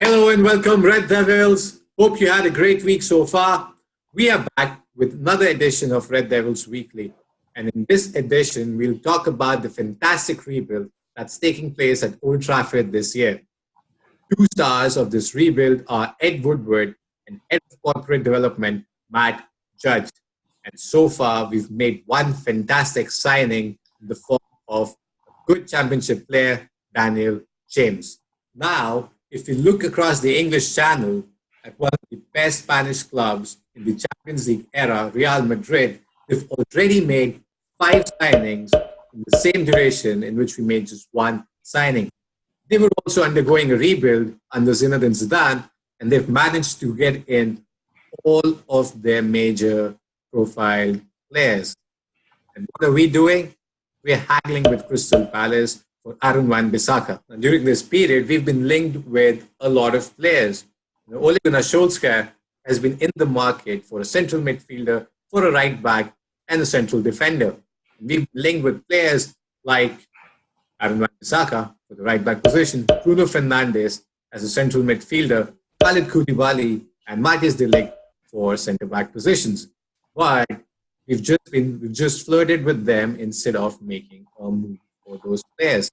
Hello and welcome, Red Devils. Hope you had a great week so far. We are back with another edition of Red Devils Weekly. And in this edition, we'll talk about the fantastic rebuild that's taking place at Old Trafford this year. Two stars of this rebuild are Ed Woodward and Head of Corporate Development, Matt Judge. And so far, we've made one fantastic signing in the form of a good championship player, Daniel James. Now, if you look across the English Channel at one of the best Spanish clubs in the Champions League era, Real Madrid, they've already made five signings in the same duration in which we made just one signing. They were also undergoing a rebuild under Zinedine Zidane, and they've managed to get in all of their major profile players. And what are we doing? We're haggling with Crystal Palace for Wan Bissaka. And during this period, we've been linked with a lot of players. Ole Gunnar Solskjaer has been in the market for a central midfielder, for a right back, and a central defender. We've been linked with players like Wan Bissaka for the right back position, Bruno Fernandes as a central midfielder, Khalid Koulibaly and Matthias de Ligt for centre back positions. But we've just flirted with them instead of making a move for those players.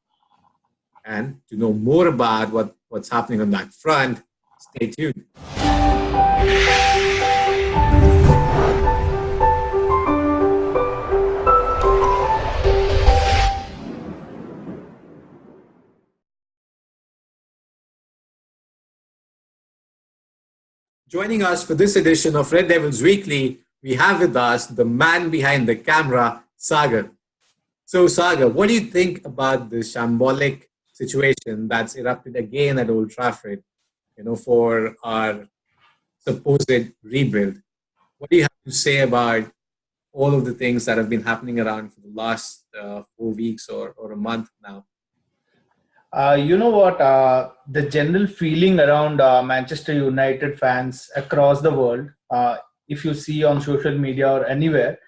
And to know more about what's happening on that front, stay tuned. Joining us for this edition of Red Devils Weekly, we have with us the man behind the camera, Sagar. So, Sagar, what do you think about the shambolic situation that's erupted again at Old Trafford, for our supposed rebuild? What do you have to say about all of the things that have been happening around for the last 4 weeks or a month now? You know what? The general feeling around Manchester United fans across the world, if you see on social media or anywhere,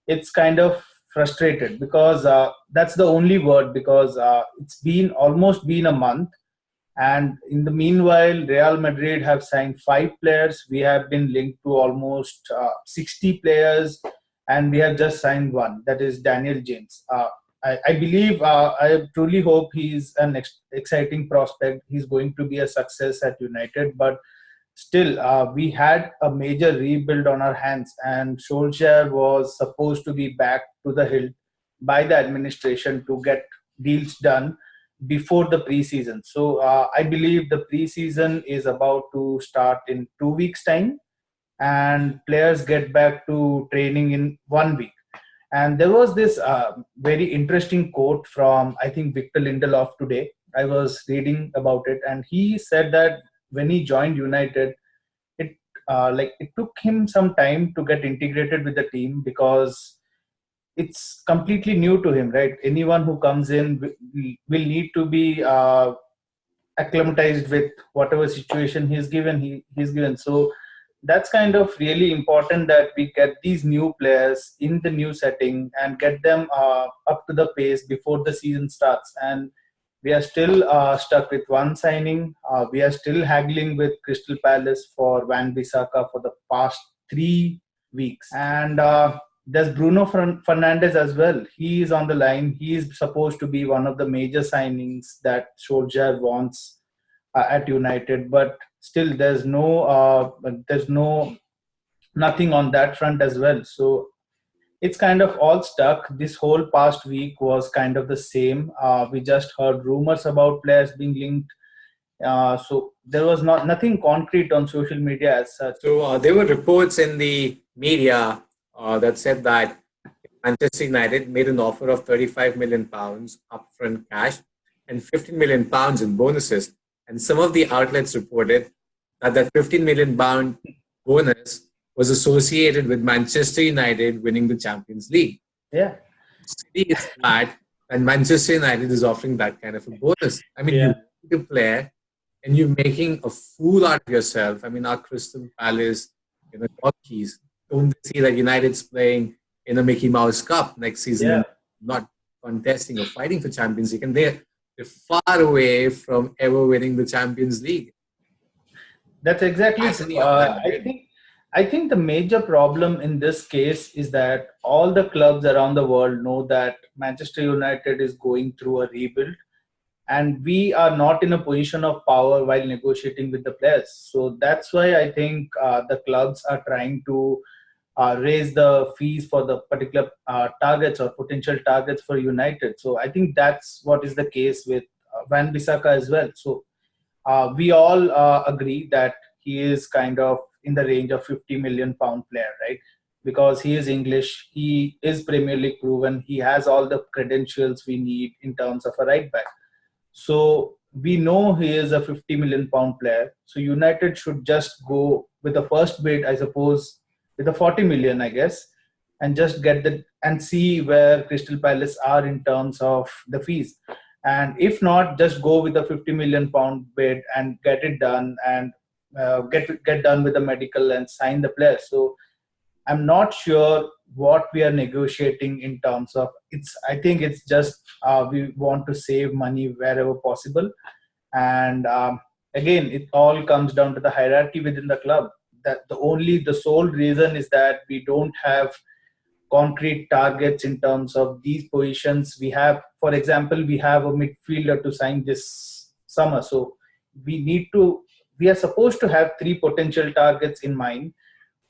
it's kind of frustrated because that's the only word. Because it's been almost been a month, and in the meanwhile, Real Madrid have signed 5 players. We have been linked to almost 60 players, and we have just signed one. That is Daniel James. I believe, I truly hope he's an exciting prospect. He's going to be a success at United, but still, we had a major rebuild on our hands, and Solskjaer was supposed to be back to the hilt by the administration to get deals done before the preseason. So I believe the preseason is about to start in 2 weeks' time, and players get back to training in 1 week. And there was this very interesting quote from, I think, Victor Lindelof today. I was reading about it, and he said that when he joined United, it it took him some time to get integrated with the team because it's completely new to him, right? Anyone who comes in will need to be acclimatized with whatever situation he's given. So that's kind of really important that we get these new players in the new setting and get them up to the pace before the season starts. And we are still stuck with one signing. We are still haggling with Crystal Palace for Wan Bissaka for the past 3 weeks. And there's Bruno Fernandes as well. He is on the line. He is supposed to be one of the major signings that Solskjaer wants at United, but still there's no nothing on that front as well. So it's kind of all stuck. This whole past week was kind of the same. We just heard rumors about players being linked. So there was nothing concrete on social media as such. So there were reports in the media that said that Manchester United made an offer of £35 million upfront cash and £15 million in bonuses. And some of the outlets reported that 15 million pound bonus was associated with Manchester United winning the Champions League. Yeah. It's that, and Manchester United is offering that kind of a bonus. I mean, you the player and you're making a fool out of yourself. I mean, our Crystal Palace, donkeys, don't see that United's playing in a Mickey Mouse Cup next season and not contesting or fighting for Champions League. And they're far away from ever winning the Champions League. That's exactly as any true. young man did. I think the major problem in this case is that all the clubs around the world know that Manchester United is going through a rebuild, and we are not in a position of power while negotiating with the players. So that's why I think the clubs are trying to raise the fees for the particular targets or potential targets for United. So I think that's what is the case with Van Bissaka as well. So we all agree that he is kind of in the range of 50 million pound player, right? Because he is English, he is Premier League proven, he has all the credentials we need in terms of a right back. So we know he is a 50 million pound player. So United should just go with the first bid, I suppose, with a 40 million, I guess, and just get the and see where Crystal Palace are in terms of the fees. And if not, just go with a 50 million pound bid and get it done and get done with the medical and sign the player. So I'm not sure what we are negotiating in terms of it's. I think it's just we want to save money wherever possible, and again, it all comes down to the hierarchy within the club. That the sole reason is that we don't have concrete targets in terms of these positions. We have, for example, we have a midfielder to sign this summer, so we need to. We are supposed to have three potential targets in mind,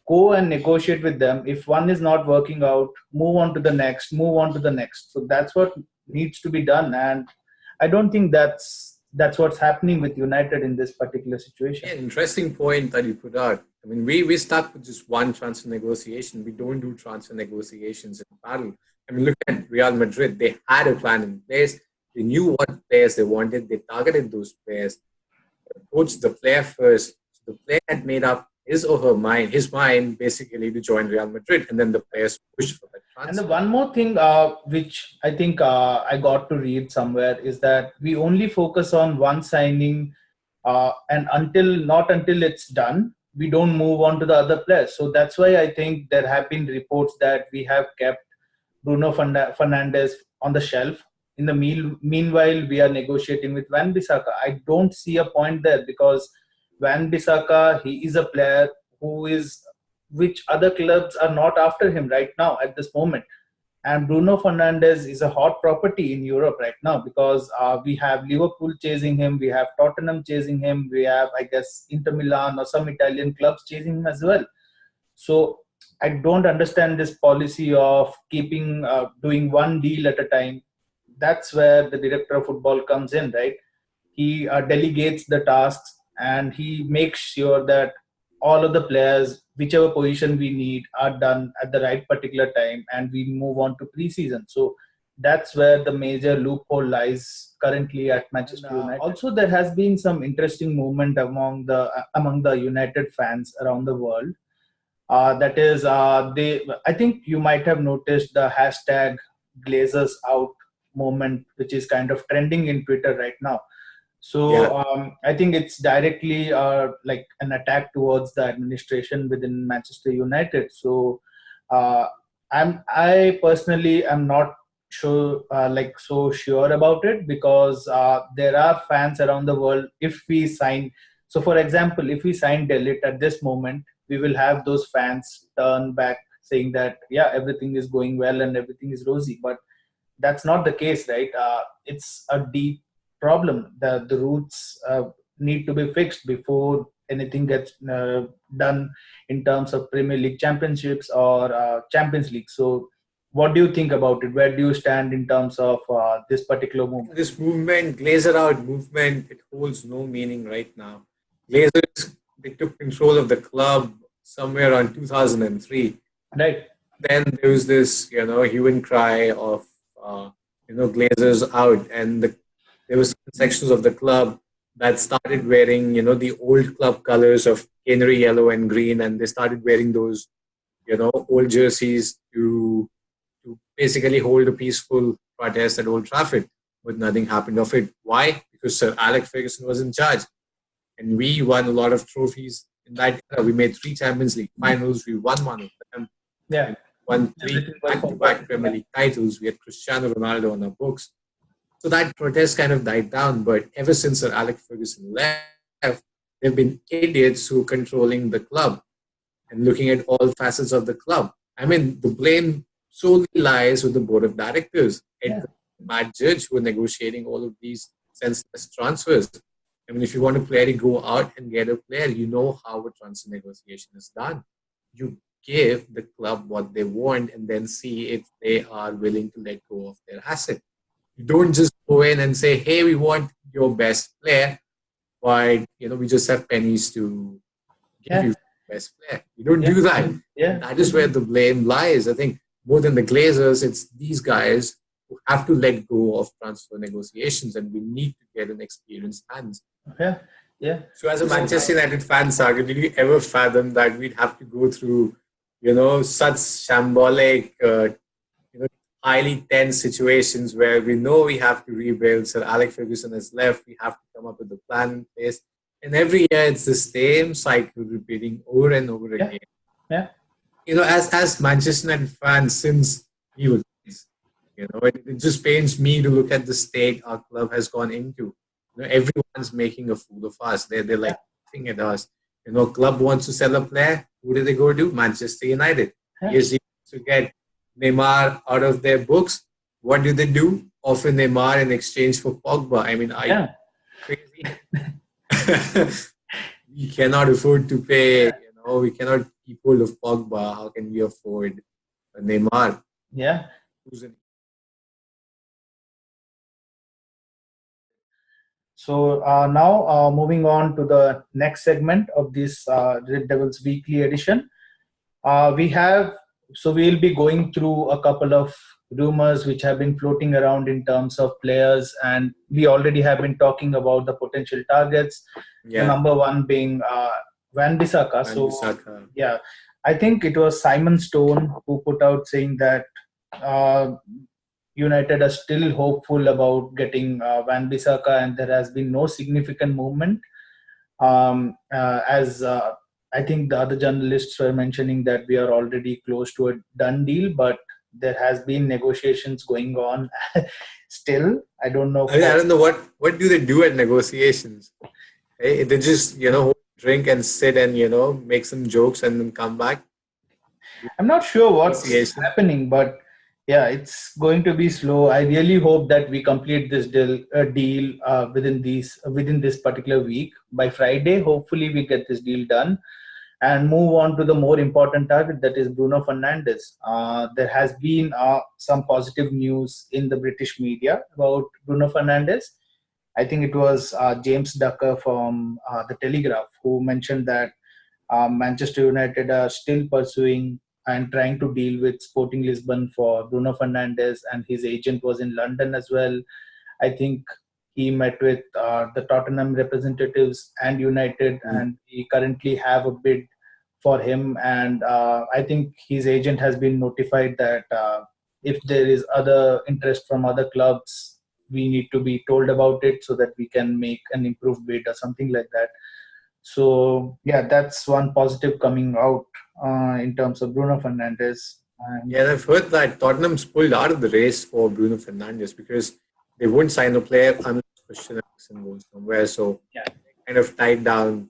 go and negotiate with them. If one is not working out, move on to the next, move on to the next. So that's what needs to be done, and I don't think that's what's happening with United in this particular situation. Yeah, interesting point that you put out. I mean, we stuck with just one transfer negotiation. We don't do transfer negotiations in parallel. I mean, look at Real Madrid. They had a plan in place. They knew what players they wanted. They targeted those players. Approached the player first. So the player had made up his mind basically to join Real Madrid, and then the players pushed for that And the transfer. one more thing which I think I got to read somewhere is that we only focus on one signing, and not until it's done, we don't move on to the other players. So that's why I think there have been reports that we have kept Fernandes on the shelf. In the meanwhile, we are negotiating with Van Bissaka. I don't see a point there because Van Bissaka, he is a player who is which other clubs are not after him right now at this moment. And Bruno Fernandes is a hot property in Europe right now because we have Liverpool chasing him, we have Tottenham chasing him, we have, I guess, Inter Milan or some Italian clubs chasing him as well. So I don't understand this policy of keeping doing one deal at a time. That's where the director of football comes in, right? He delegates the tasks and he makes sure that all of the players, whichever position we need, are done at the right particular time, and we move on to preseason. So that's where the major loophole lies currently at Manchester United. Also, there has been some interesting movement among the United fans around the world. That is, they. I think you might have noticed the hashtag Glazers Out moment, which is kind of trending in Twitter right now. Yeah, So I think it's directly like an attack towards the administration within Manchester United. So uh, I personally am not sure like so sure about it because there are fans around the world. If we sign, so for example, if we sign Delete at this moment, we will have those fans turn back saying that yeah, everything is going well and everything is rosy, but that's not the case, right? It's a deep problem. The roots need to be fixed before anything gets done in terms of Premier League championships or Champions League. So, what do you think about it? Where do you stand in terms of this particular movement? this movement, Glazer out movement, it holds no meaning right now. Glazers, they took control of the club somewhere around 2003. Right. Then there was this, hue and cry of, Glazers out, and there was sections of the club that started wearing, the old club colors of canary yellow and green, and they started wearing those, old jerseys to basically hold a peaceful protest at Old Trafford, but nothing happened of it. Why? Because Sir Alex Ferguson was in charge, and we won a lot of trophies in that era. We made 3 Champions League finals. We won one of them, Yeah. and won three Everything was back-to-back perfect. Premier Yeah. League titles. We had Cristiano Ronaldo on our books. So that protest kind of died down. But ever since Sir Alex Ferguson left, there's There have been idiots who are controlling the club and looking at all facets of the club. I mean, the blame solely lies with the board of directors, Yeah. bad judge who are negotiating all of these senseless transfers. I mean, if you want a player to go out and get a player, you know how a transfer negotiation is done. You give the club what they want and then see if they are willing to let go of their asset. You don't just go in and say, hey, we want your best player, but we just have pennies to give Yeah. you best player. You don't Yeah. do that. Yeah. And that is where the blame lies. I think more than the Glazers, it's these guys who have to let go of transfer negotiations, and we need to get an experienced hands. Yeah. Yeah. So, as a Manchester United fan, Sagar, did you ever fathom that we'd have to go through, such shambolic, highly tense situations where we know we have to rebuild? Sir Alex Ferguson has left. We have to come up with a plan in place. And every year it's the same cycle repeating over and over again. Yeah. As Manchester United fans since we were kids, it just pains me to look at the state our club has gone into. Everyone's making a fool of us. They're like laughing at us. Club wants to sell a player. Who do they go to? Manchester United. PSG to get Neymar out of their books. What do? Offer Neymar in exchange for Pogba. I mean, are you crazy? We cannot afford to pay. We cannot keep hold of Pogba. How can we afford Neymar? Yeah. So now moving on to the next segment of this Red Devils Weekly Edition, we'll be going through a couple of rumors which have been floating around in terms of players, and we already have been talking about the potential targets. The number one being Wan Bissaka. Yeah, I think it was Simon Stone who put out saying that United are still hopeful about getting Wan Bissaka, and there has been no significant movement. As I think the other journalists were mentioning that we are already close to a done deal, but there has been negotiations going on still. I don't know. I don't know what do they do at negotiations. Hey, they just drink and sit and make some jokes and then come back. I'm not sure what's happening, but yeah, it's going to be slow. I really hope that we complete this deal within this particular week. By Friday, hopefully we get this deal done and move on to the more important target, that is Bruno Fernandes. There has been some positive news in the British media about Bruno Fernandes. I think it was James Ducker from the Telegraph who mentioned that Manchester United are still pursuing and trying to deal with Sporting Lisbon for Bruno Fernandes, and his agent was in London as well. I think he met with the Tottenham representatives and United, and we currently have a bid for him. And I think his agent has been notified that if there is other interest from other clubs, we need to be told about it so that we can make an improved bid or something like that. So yeah, that's one positive coming out in terms of Bruno Fernandes. Yeah, I've heard that Tottenham's pulled out of the race for Bruno Fernandes because they won't sign a player unless Christian Eriksen goes somewhere. So kind of tied down,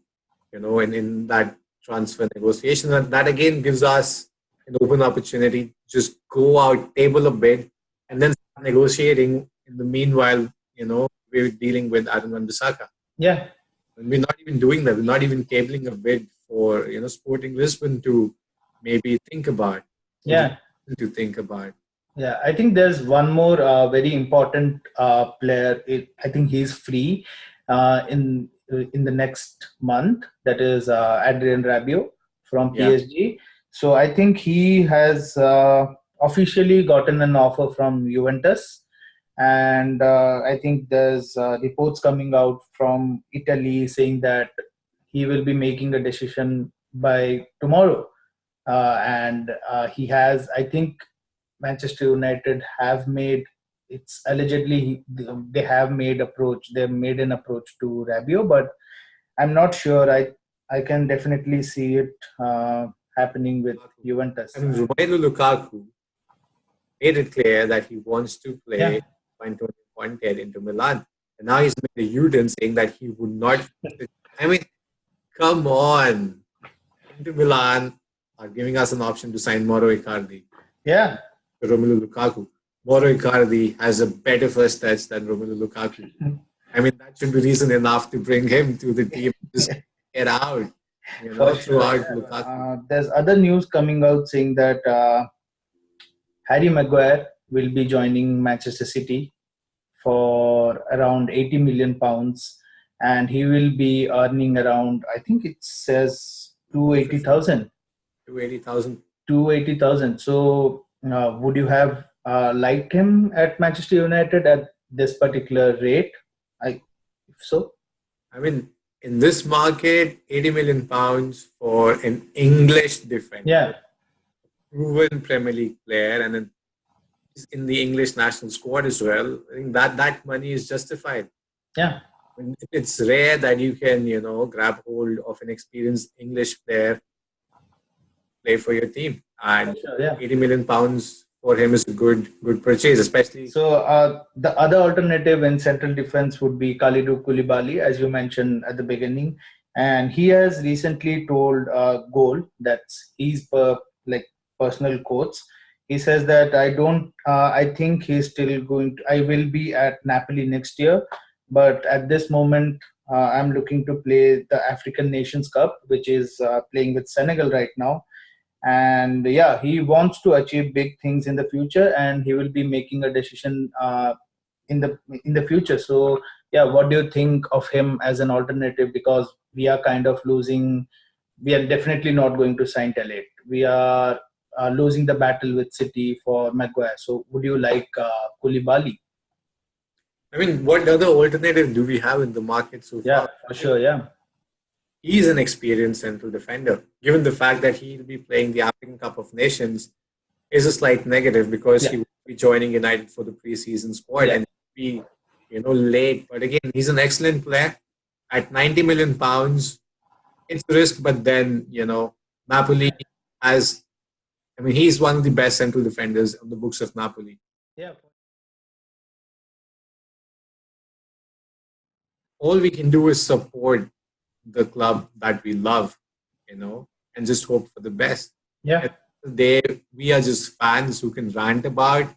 in that transfer negotiation. That again gives us an open opportunity. Just go out, table a bid, and then start negotiating. In the meanwhile, we're dealing with Wan Bissaka. Yeah. And we're not even doing that. We're not even tabling a bid for Sporting Lisbon to maybe think about. Yeah. To think about. Yeah, I think there's one more very important player. I think he's free in the next month. That is Adrien Rabiot from PSG. So I think he has officially gotten an offer from Juventus. And I think there's reports coming out from Italy saying that he will be making a decision by tomorrow. And he has, I think, Manchester United have made, it's allegedly they have made an approach to Rabiot, but I'm not sure. I can definitely see it happening with Juventus. I mean, Romelu Lukaku made it clear that he wants to play Antonio Conte into Milan, and now he's made a U-turn saying that he would not. I mean, Come on. Inter Milan are giving us an option to sign Mauro Icardi, Yeah, Romelu Lukaku. Mauro Icardi has a better first touch than Romelu Lukaku. I mean, that should be reason enough to bring him to the team. Just get out, for throw sure. out Yeah. Lukaku. There's other news coming out saying that Harry Maguire will be joining Manchester City for around 80 million pounds, and he will be earning around, I think it says 280,000. 280,000. 280,000. So, would you have liked him at Manchester United at this particular rate? I if so. I mean, in this market, 80 million pounds for an English Yeah, defender, proven Premier League player, and then he's in the English national squad as well. I think that money is justified. yeah, I mean, it's rare that you can, grab hold of an experienced English player, play for your team, for and sure. Yeah. 80 million pounds for him is a good purchase, especially. So the other alternative in central defense would be Kalidou Koulibaly, as you mentioned at the beginning, and he has recently told Goal that's his like personal quotes. He says that I don't. I think he's still going. I will be at Napoli next year, but at this moment, I'm looking to play the African Nations Cup, which is playing with Senegal right now, and yeah, he wants to achieve big things in the future, and he will be making a decision in the future. So yeah, what do you think of him as an alternative? Because we are kind of losing. We are definitely not going to sign Talent. We are losing the battle with City for Maguire. So would you like Koulibaly? I mean, what other alternative do we have in the market so Yeah, far? for sure. Yeah, He's an experienced central defender. Given the fact that he'll be playing the African Cup of Nations, is a slight negative because yeah, he will be joining United for the preseason squad yeah, and be, late. But again, he's an excellent player. At 90 million pounds, it's a risk, but then, Napoli has, I mean, he's one of the best central defenders on the books of Napoli. yeah. All we can do is support the club that we love, and just hope for the best. Yeah. At the end of the day, we are just fans who can rant about,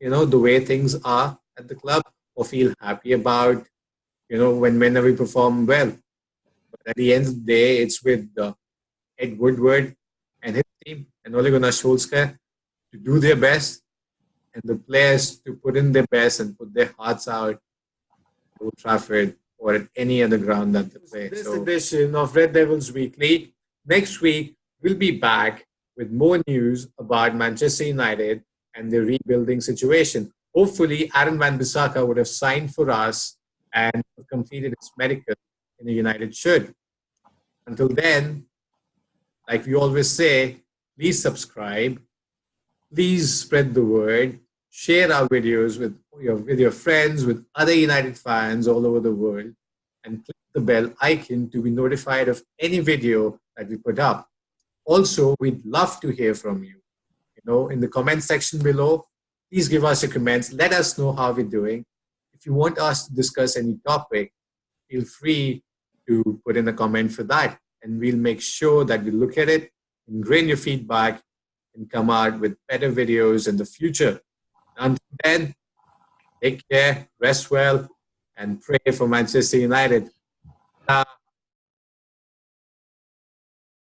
the way things are at the club or feel happy about, whenever we perform well. But at the end of the day, it's with Ed Woodward and his team and Ole Gunnar Solskjaer to do their best and the players to put in their best and put their hearts out at Old Trafford or at any other ground that they play. This edition of Red Devils Weekly. Next week, we'll be back with more news about Manchester United and the rebuilding situation. Hopefully, Aaron Wan Bissaka would have signed for us and completed his medical in the United shirt. Until then, like we always say, please subscribe, please spread the word, share our videos with your friends, with other United fans all over the world, and click the bell icon to be notified of any video that we put up. Also, we'd love to hear from you. In the comment section below, please give us your comments. Let us know how we're doing. If you want us to discuss any topic, feel free to put in a comment for that. And we'll make sure that we look at it, ingrain your feedback, and come out with better videos in the future. Until then, take care, rest well, and pray for Manchester United.